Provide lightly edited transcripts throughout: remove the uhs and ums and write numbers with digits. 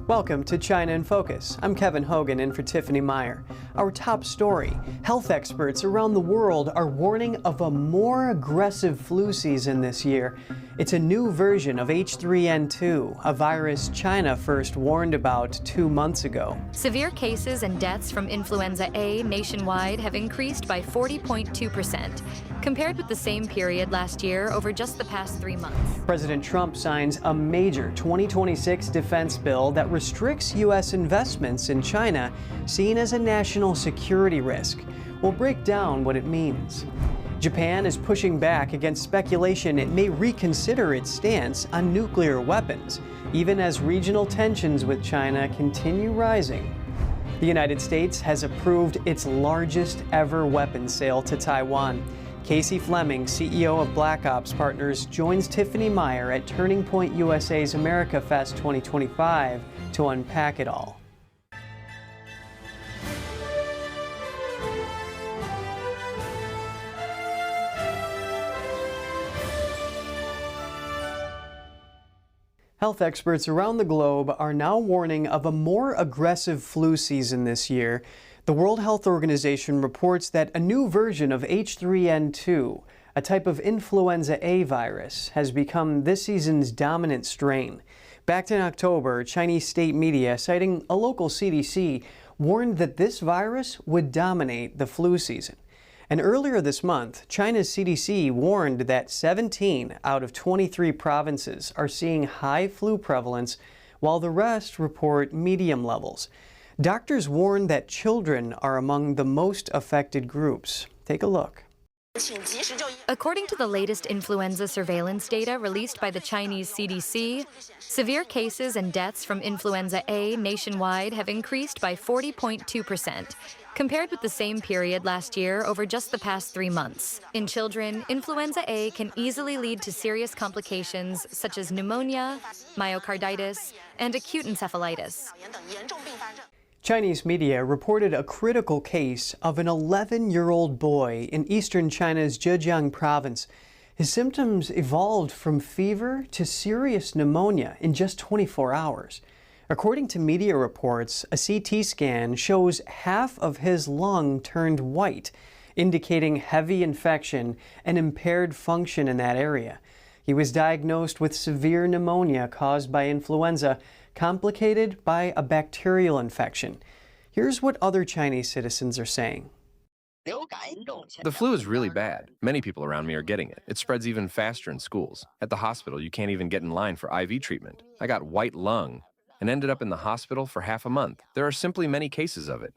Welcome to China in Focus. I'm Kevin Hogan in for Tiffany Meyer. Our top story, health experts around the world are warning of a more aggressive flu season this year. It's a new version of H3N2, a virus China first warned about 2 months ago. Severe cases and deaths from influenza A nationwide have increased by 40.2%, compared with the same period last year over just the past 3 months. President Trump signs a major 2026 defense bill that restricts U.S. investments in China, seen as a national security risk. We'll break down what it means. Japan is pushing back against speculation it may reconsider its stance on nuclear weapons, even as regional tensions with China continue rising. The United States has approved its largest ever weapons sale to Taiwan. Casey Fleming, CEO of Black Ops Partners, joins Tiffany Meyer at Turning Point USA's America Fest 2025 to unpack it all. Health experts around the globe are now warning of a more aggressive flu season this year. The World Health Organization reports that a new version of H3N2, a type of influenza A virus, has become this season's dominant strain. Back in October, Chinese state media, citing a local CDC, warned that this virus would dominate the flu season. And earlier this month, China's CDC warned that 17 out of 23 provinces are seeing high flu prevalence, while the rest report medium levels. Doctors warn that children are among the most affected groups. Take a look. According to the latest influenza surveillance data released by the Chinese CDC, severe cases and deaths from influenza A nationwide have increased by 40.2%, compared with the same period last year over just the past 3 months. In children, influenza A can easily lead to serious complications such as pneumonia, myocarditis, and acute encephalitis. Chinese media reported a critical case of an 11-year-old boy in eastern China's Zhejiang province. His symptoms evolved from fever to serious pneumonia in just 24 hours. According to media reports, a CT scan shows half of his lung turned white, indicating heavy infection and impaired function in that area. He was diagnosed with severe pneumonia caused by influenza, complicated by a bacterial infection. Here's what other Chinese citizens are saying. The flu is really bad. Many people around me are getting it. It spreads even faster in schools. At the hospital, you can't even get in line for IV treatment. I got white lung and ended up in the hospital for half a month. There are simply many cases of it.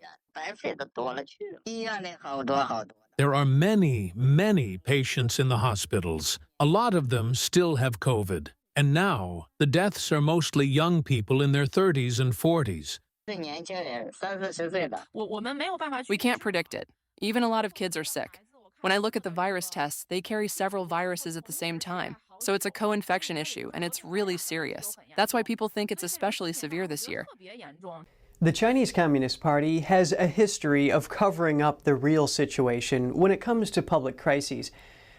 There are many patients in the hospitals. A lot of them still have COVID. And now, the deaths are mostly young people in their 30s and 40s. We can't predict it. Even a lot of kids are sick. When I look at the virus tests, they carry several viruses at the same time. So it's a co-infection issue, and it's really serious. That's why people think it's especially severe this year. The Chinese Communist Party has a history of covering up the real situation when it comes to public crises.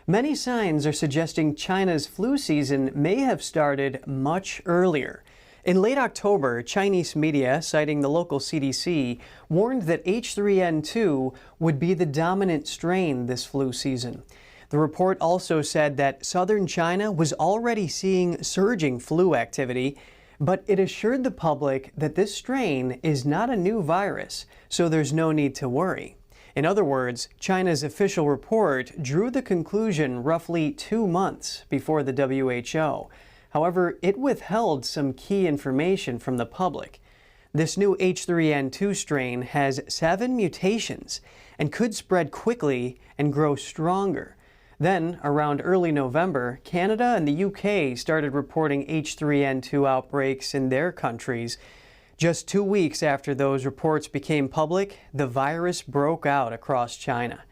Many signs are suggesting China's flu season may have started much earlier. In late October, Chinese media, citing the local CDC, warned that H3N2 would be the dominant strain this flu season. The report also said that southern China was already seeing surging flu activity, but it assured the public that this strain is not a new virus, so there's no need to worry. In other words, China's official report drew the conclusion roughly 2 months before the WHO. However, it withheld some key information from the public. This new H3N2 strain has 7 mutations and could spread quickly and grow stronger. Then, around early November, Canada and the UK started reporting H3N2 outbreaks in their countries. Just 2 weeks after those reports became public, the virus broke out across China.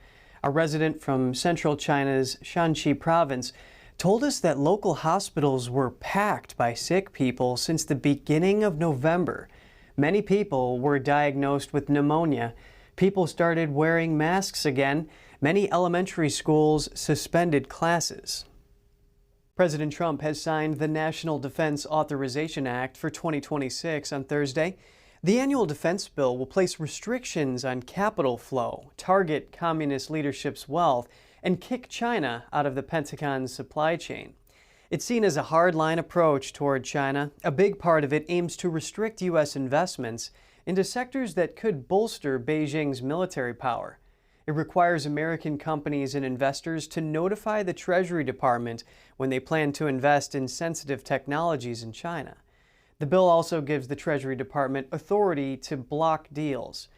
A resident from central China's Shanxi province told us that local hospitals were packed by sick people since the beginning of November. Many people were diagnosed with pneumonia. People started wearing masks again. Many elementary schools suspended classes. President Trump has signed the National Defense Authorization Act for 2026 on Thursday. The annual defense bill will place restrictions on capital flow, target communist leadership's wealth, and kick China out of the Pentagon's supply chain. It's seen as a hardline approach toward China. A big part of it aims to restrict U.S. investments into sectors that could bolster Beijing's military power. It requires American companies and investors to notify the Treasury Department when they plan to invest in sensitive technologies in China. The bill also gives the Treasury Department authority to block deals.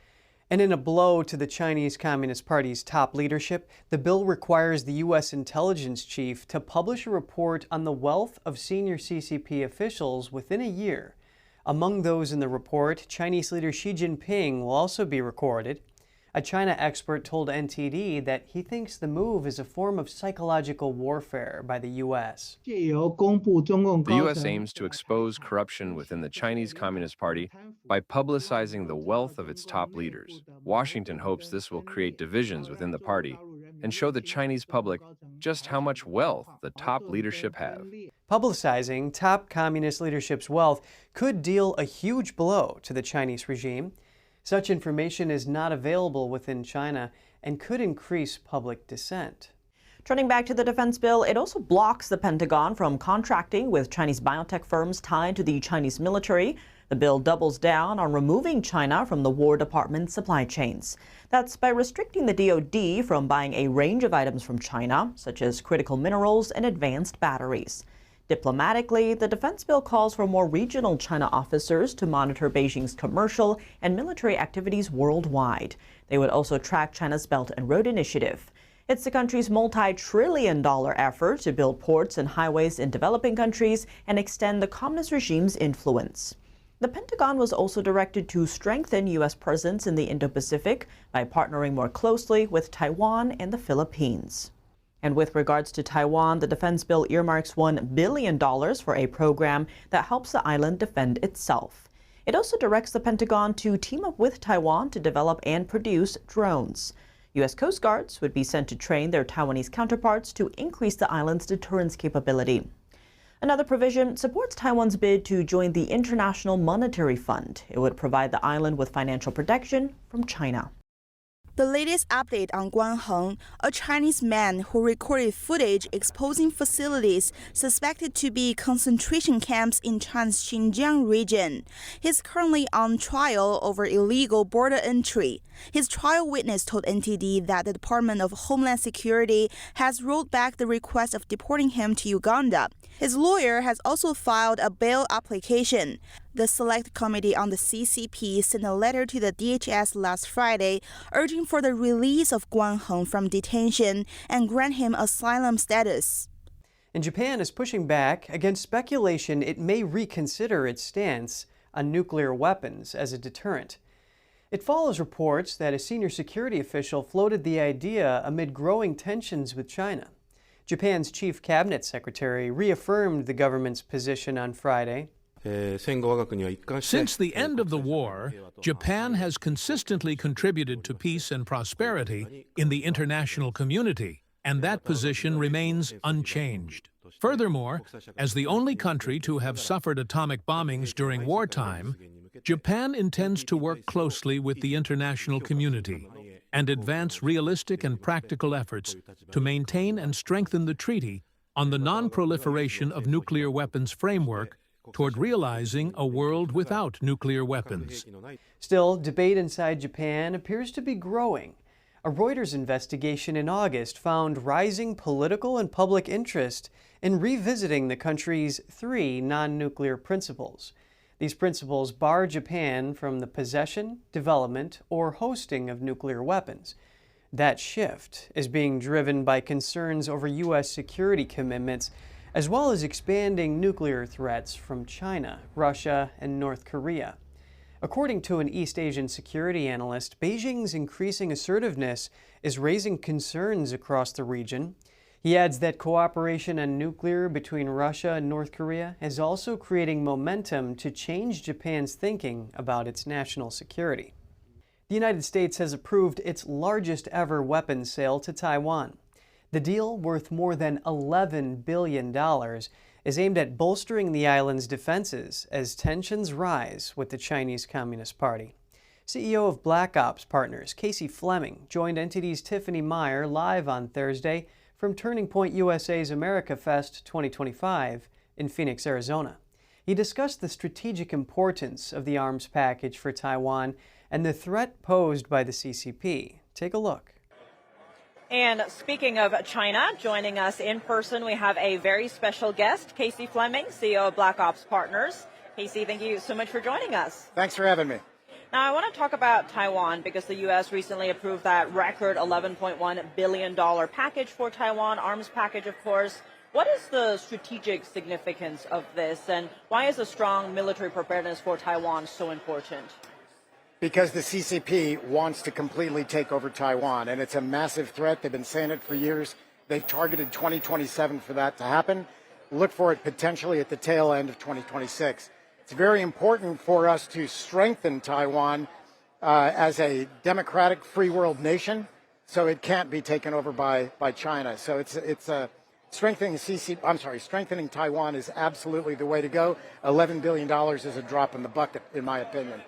And in a blow to the Chinese Communist Party's top leadership, the bill requires the U.S. intelligence chief to publish a report on the wealth of senior CCP officials within a year. Among those in the report, Chinese leader Xi Jinping will also be recorded. A China expert told NTD that he thinks the move is a form of psychological warfare by the U.S. The U.S. aims to expose corruption within the Chinese Communist Party by publicizing the wealth of its top leaders. Washington hopes this will create divisions within the party and show the Chinese public just how much wealth the top leadership have. Publicizing top communist leadership's wealth could deal a huge blow to the Chinese regime. Such information is not available within China and could increase public dissent. Turning back to the defense bill, it also blocks the Pentagon from contracting with Chinese biotech firms tied to the Chinese military. The bill doubles down on removing China from the War Department's supply chains. That's by restricting the DoD from buying a range of items from China, such as critical minerals and advanced batteries. Diplomatically, the defense bill calls for more regional China officers to monitor Beijing's commercial and military activities worldwide. They would also track China's Belt and Road Initiative. It's the country's multi-trillion-dollar effort to build ports and highways in developing countries and extend the communist regime's influence. The Pentagon was also directed to strengthen U.S. presence in the Indo-Pacific by partnering more closely with Taiwan and the Philippines. And with regards to Taiwan, the defense bill earmarks $1 billion for a program that helps the island defend itself. It also directs the Pentagon to team up with Taiwan to develop and produce drones. U.S. Coast Guards would be sent to train their Taiwanese counterparts to increase the island's deterrence capability. Another provision supports Taiwan's bid to join the International Monetary Fund. It would provide the island with financial protection from China. The latest update on Guan Heng, a Chinese man who recorded footage exposing facilities suspected to be concentration camps in China's Xinjiang region. He's currently on trial over illegal border entry. His trial witness told NTD that the Department of Homeland Security has rolled back the request of deporting him to Uganda. His lawyer has also filed a bail application. The Select Committee on the CCP sent a letter to the DHS last Friday urging for the release of Guan Heng from detention and grant him asylum status. And Japan is pushing back against speculation it may reconsider its stance on nuclear weapons as a deterrent. It follows reports that a senior security official floated the idea amid growing tensions with China. Japan's chief cabinet secretary reaffirmed the government's position on Friday. Since the end of the war, Japan has consistently contributed to peace and prosperity in the international community, and that position remains unchanged. Furthermore, as the only country to have suffered atomic bombings during wartime, Japan intends to work closely with the international community and advance realistic and practical efforts to maintain and strengthen the treaty on the non-proliferation of nuclear weapons framework toward realizing a world without nuclear weapons. Still, debate inside Japan appears to be growing. A Reuters investigation in August found rising political and public interest in revisiting the country's 3 non-nuclear principles. These principles bar Japan from the possession, development, or hosting of nuclear weapons. That shift is being driven by concerns over U.S. security commitments, as well as expanding nuclear threats from China, Russia, and North Korea. According to an East Asian security analyst, Beijing's increasing assertiveness is raising concerns across the region. He adds that cooperation on nuclear between Russia and North Korea is also creating momentum to change Japan's thinking about its national security. The United States has approved its largest ever weapons sale to Taiwan. The deal, worth more than $11 billion, is aimed at bolstering the island's defenses as tensions rise with the Chinese Communist Party. CEO of Black Ops Partners, Casey Fleming, joined NTD's Tiffany Meyer live on Thursday from Turning Point USA's America Fest 2025 in Phoenix, Arizona. He discussed the strategic importance of the arms package for Taiwan and the threat posed by the CCP. Take a look. And speaking of China, joining us in person, we have a very special guest, Casey Fleming, CEO of Black Ops Partners. Casey, thank you so much for joining us. Thanks for having me. Now, I want to talk about Taiwan because the U.S. recently approved that record $11.1 billion package for Taiwan, arms package, of course. What is the strategic significance of this, and why is a strong military preparedness for Taiwan so important? Because the CCP wants to completely take over Taiwan, and it's a massive threat. They've been saying it for years. They've targeted 2027 for that to happen. Look for it potentially at the tail end of 2026. It's very important for us to strengthen Taiwan as a democratic, free world nation, so it can't be taken over by China. So it's strengthening Taiwan is absolutely the way to go. $11 billion is a drop in the bucket, in my opinion.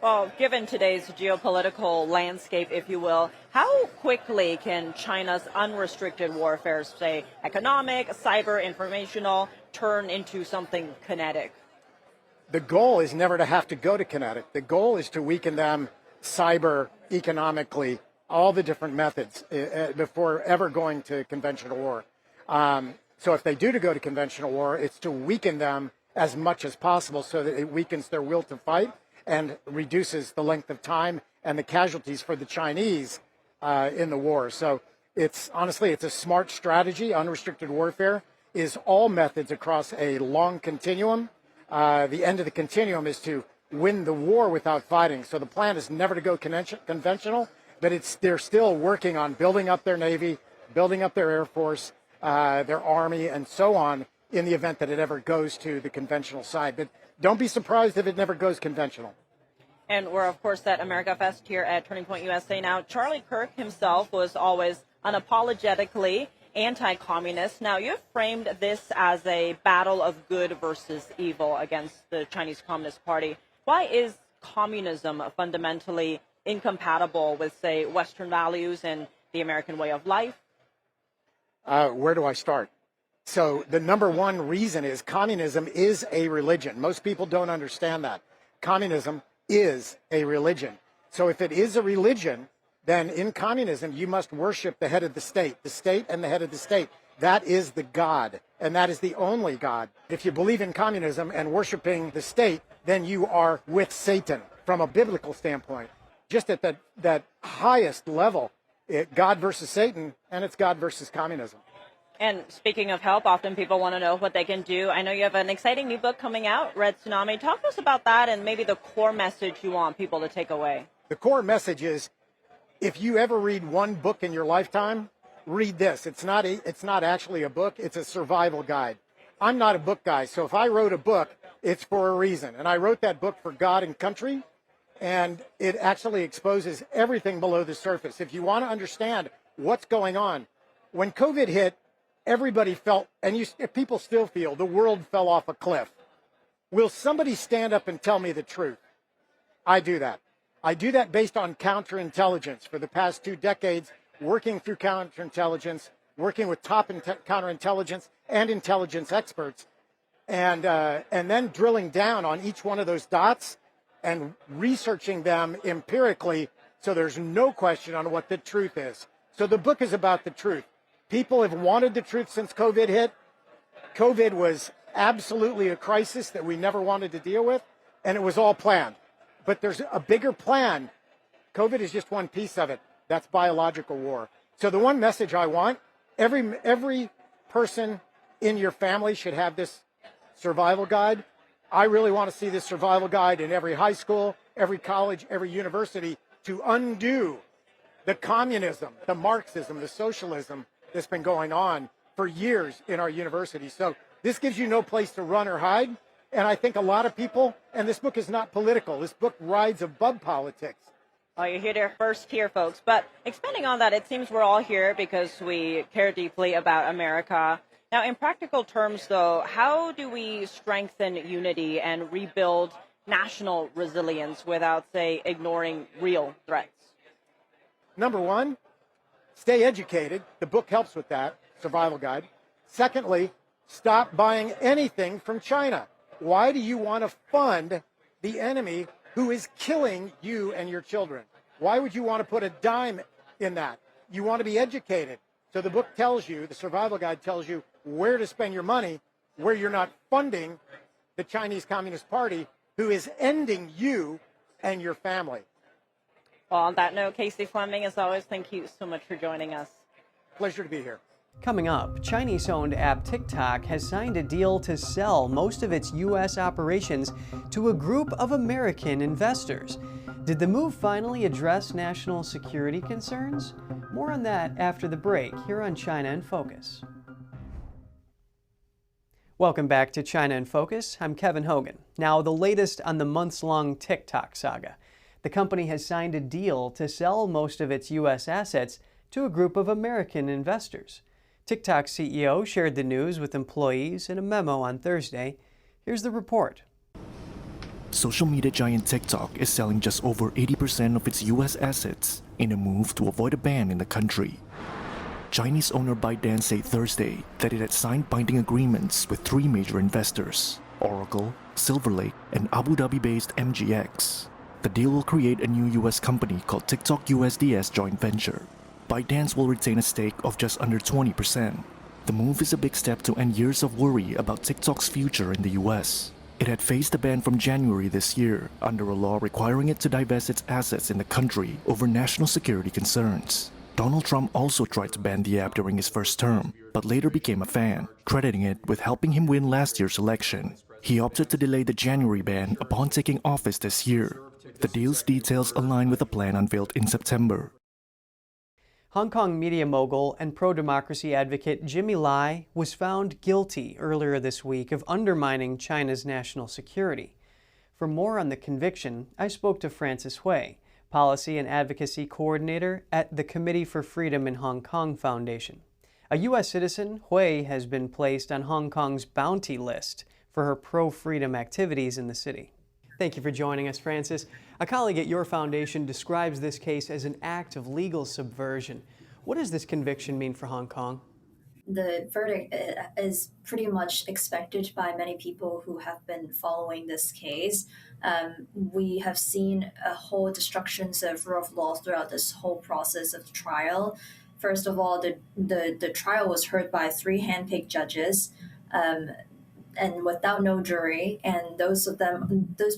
Well, given today's geopolitical landscape, if you will, how quickly can China's unrestricted warfare, say economic, cyber, informational, turn into something kinetic? The goal is never to have to go to kinetic. The goal is to weaken them cyber, economically, all the different methods before ever going to conventional war. So if they do to go to conventional war, it's to weaken them as much as possible so that it weakens their will to fight and reduces the length of time and the casualties for the Chinese in the war. So it's a smart strategy. Unrestricted warfare is all methods across a long continuum. The end of the continuum is to win the war without fighting. So the plan is never to go conventional, but they're still working on building up their Navy, building up their Air Force, their Army, and so on in the event that it ever goes to the conventional side. But don't be surprised if it never goes conventional. And we're, of course, at America Fest here at Turning Point USA. Now, Charlie Kirk himself was always unapologetically anti-communist. Now, you've framed this as a battle of good versus evil against the Chinese Communist Party. Why is communism fundamentally incompatible with, say, Western values and the American way of life? Where do I start? So the number one reason is communism is a religion. Most people don't understand that. Communism is a religion. So if it is a religion, then in communism, you must worship the head of the state and the head of the state. That is the God, and that is the only God. If you believe in communism and worshiping the state, then you are with Satan from a biblical standpoint. Just at that highest level, God versus Satan, and it's God versus communism. And speaking of help, often people want to know what they can do. I know you have an exciting new book coming out, Red Tsunami. Talk to us about that and maybe the core message you want people to take away. The core message is, if you ever read one book in your lifetime, read this. It's not actually a book. It's a survival guide. I'm not a book guy, so if I wrote a book, it's for a reason. And I wrote that book for God and country, and it actually exposes everything below the surface. If you want to understand what's going on, when COVID hit, everybody felt, and people still feel, the world fell off a cliff. Will somebody stand up and tell me the truth? I do that. I do that based on counterintelligence. For the past 2 decades, working through counterintelligence, working with top counterintelligence and intelligence experts, and then drilling down on each one of those dots and researching them empirically so there's no question on what the truth is. So the book is about the truth. People have wanted the truth since COVID hit. COVID was absolutely a crisis that we never wanted to deal with, and it was all planned. But there's a bigger plan. COVID is just one piece of it. That's biological war. So the one message I want, every person in your family should have this survival guide. I really want to see this survival guide in every high school, every college, every university to undo the communism, the Marxism, the socialism that's been going on for years in our universities. So this gives you no place to run or hide. And I think a lot of people, and this book is not political, this book rides above politics. Well, you heard it first here, folks. But expanding on that, it seems we're all here because we care deeply about America. Now, in practical terms, though, how do we strengthen unity and rebuild national resilience without, say, ignoring real threats? Number one, stay educated. The book helps with that, survival guide. Secondly, stop buying anything from China. Why do you want to fund the enemy who is killing you and your children? Why would you want to put a dime in that? You want to be educated. So the book tells you, the survival guide tells you where to spend your money, where you're not funding the Chinese Communist Party, who is ending you and your family. Well, on that note, Casey Fleming, as always, thank you so much for joining us. Pleasure to be here. Coming up, Chinese-owned app TikTok has signed a deal to sell most of its U.S. operations to a group of American investors. Did the move finally address national security concerns? More on that after the break here on China in Focus. Welcome back to China in Focus. I'm Kevin Hogan. Now, the latest on the months-long TikTok saga. The company has signed a deal to sell most of its U.S. assets to a group of American investors. TikTok's CEO shared the news with employees in a memo on Thursday. Here's the report. Social media giant TikTok is selling just over 80% of its U.S. assets in a move to avoid a ban in the country. Chinese owner ByteDance said Thursday that it had signed binding agreements with three major investors, Oracle, Silver Lake, and Abu Dhabi-based MGX. The deal will create a new U.S. company called TikTok USDS joint venture. ByteDance will retain a stake of just under 20%. The move is a big step to end years of worry about TikTok's future in the U.S. It had faced a ban from January this year under a law requiring it to divest its assets in the country over national security concerns. Donald Trump also tried to ban the app during his first term, but later became a fan, crediting it with helping him win last year's election. He opted to delay the January ban upon taking office this year. The deal's details align with a plan unveiled in September. Hong Kong media mogul and pro-democracy advocate Jimmy Lai was found guilty earlier this week of undermining China's national security. For more on the conviction, I spoke to Francis Hui, Policy and Advocacy Coordinator at the Committee for Freedom in Hong Kong Foundation. A U.S. citizen, Hui has been placed on Hong Kong's bounty list for her pro-freedom activities in the city. Thank you for joining us, Francis. A colleague at your foundation describes this case as an act of legal subversion. What does this conviction mean for Hong Kong? The verdict is pretty much expected by many people who have been following this case. We have seen a whole destructions of rule of law throughout this whole process of the trial. First of all, the trial was heard by three handpicked judges. And without no jury, and those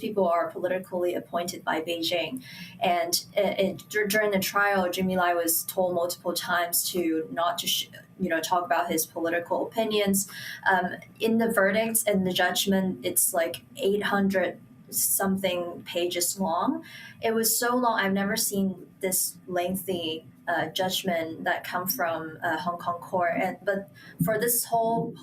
people are politically appointed by Beijing. And during the trial, Jimmy Lai was told multiple times to not to talk about his political opinions. In the verdicts and the judgment, it's like 800 something pages long. It was so long. I've never seen this lengthy judgment that come from Hong Kong court. But for this whole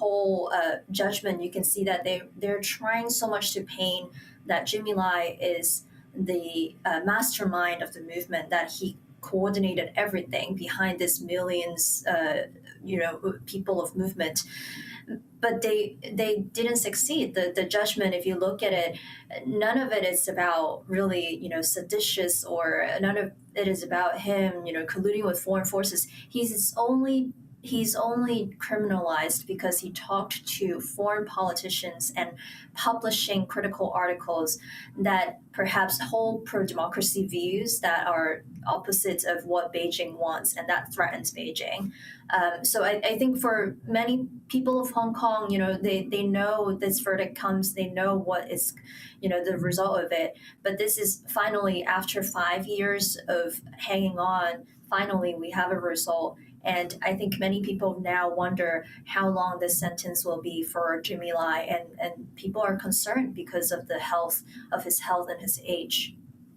judgment, you can see that they're trying so much to paint that Jimmy Lai is the mastermind of the movement, that he coordinated everything behind this millions, people of movement. But they didn't succeed. The judgment, if you look at it, none of it is about really, seditious, or none of it is about him, colluding with foreign forces. He's only criminalized because he talked to foreign politicians and publishing critical articles that perhaps hold pro-democracy views that are opposites of what Beijing wants, and that threatens Beijing. So I think for many people of Hong Kong, they know this verdict comes, they know what is, the result of it. But this is finally, after 5 years of hanging on, finally we have a result. And I think many people now wonder how long this sentence will be for Jimmy Lai, and people are concerned because of his health and his age.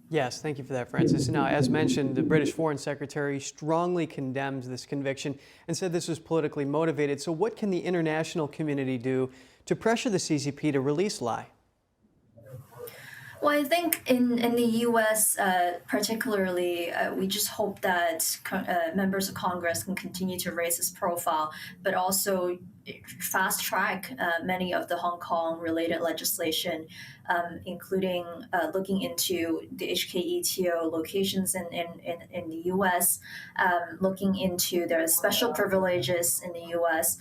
Yes, thank you for that, Francis. Now, as mentioned, the British Foreign Secretary strongly condemns this conviction and said this was politically motivated. So what can the international community do to pressure the CCP to release Lai? Well, I think in the U.S. Particularly, we just hope that members of Congress can continue to raise his profile, but also fast track many of the Hong Kong related legislation, including looking into the HKETO locations in the U.S., looking into their special privileges in the U.S.,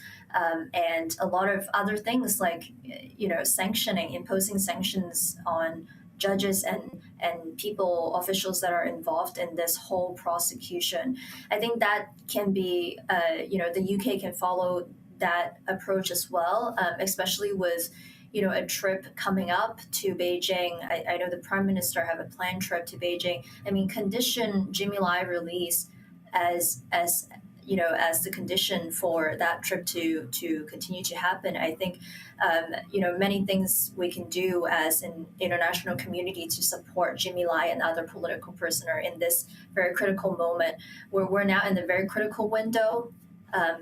and a lot of other things like, imposing sanctions on judges and people, officials that are involved in this whole prosecution. I think that can be, the UK can follow that approach as well, especially with, a trip coming up to Beijing. I know the Prime Minister have a planned trip to Beijing. I mean, condition Jimmy Lai release as the condition for that trip to continue to happen. I think, many things we can do as an international community to support Jimmy Lai and other political prisoner in this very critical moment, where we're now in the very critical window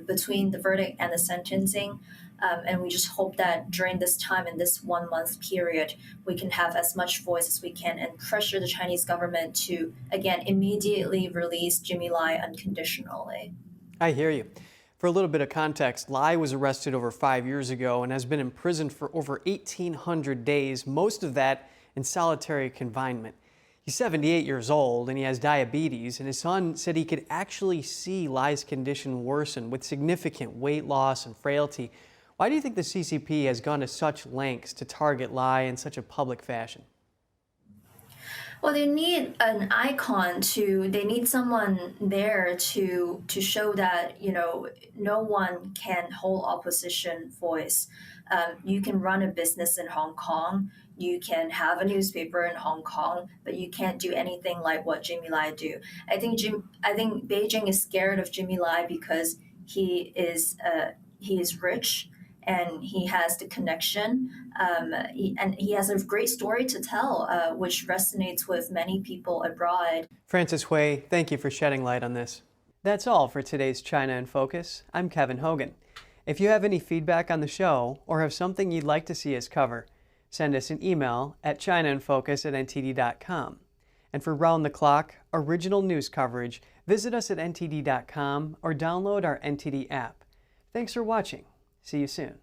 between the verdict and the sentencing. And we just hope that during this time, in this 1 month period, we can have as much voice as we can and pressure the Chinese government to, again, immediately release Jimmy Lai unconditionally. I hear you. For a little bit of context, Lai was arrested over 5 years ago and has been imprisoned for over 1,800 days, most of that in solitary confinement. He's 78 years old and he has diabetes, and his son said he could actually see Lai's condition worsen with significant weight loss and frailty. Why do you think the CCP has gone to such lengths to target Lai in such a public fashion? Well, they need an icon they need someone there to show that, no one can hold opposition voice. You can run a business in Hong Kong, you can have a newspaper in Hong Kong, but you can't do anything like what Jimmy Lai do. I think Beijing is scared of Jimmy Lai because he is rich, and he has the connection, and he has a great story to tell, which resonates with many people abroad. Francis Hui, thank you for shedding light on this. That's all for today's China in Focus. I'm Kevin Hogan. If you have any feedback on the show or have something you'd like to see us cover, send us an email at chinainfocus@ntd.com. And for round-the-clock, original news coverage, visit us at ntd.com or download our NTD app. Thanks for watching. See you soon.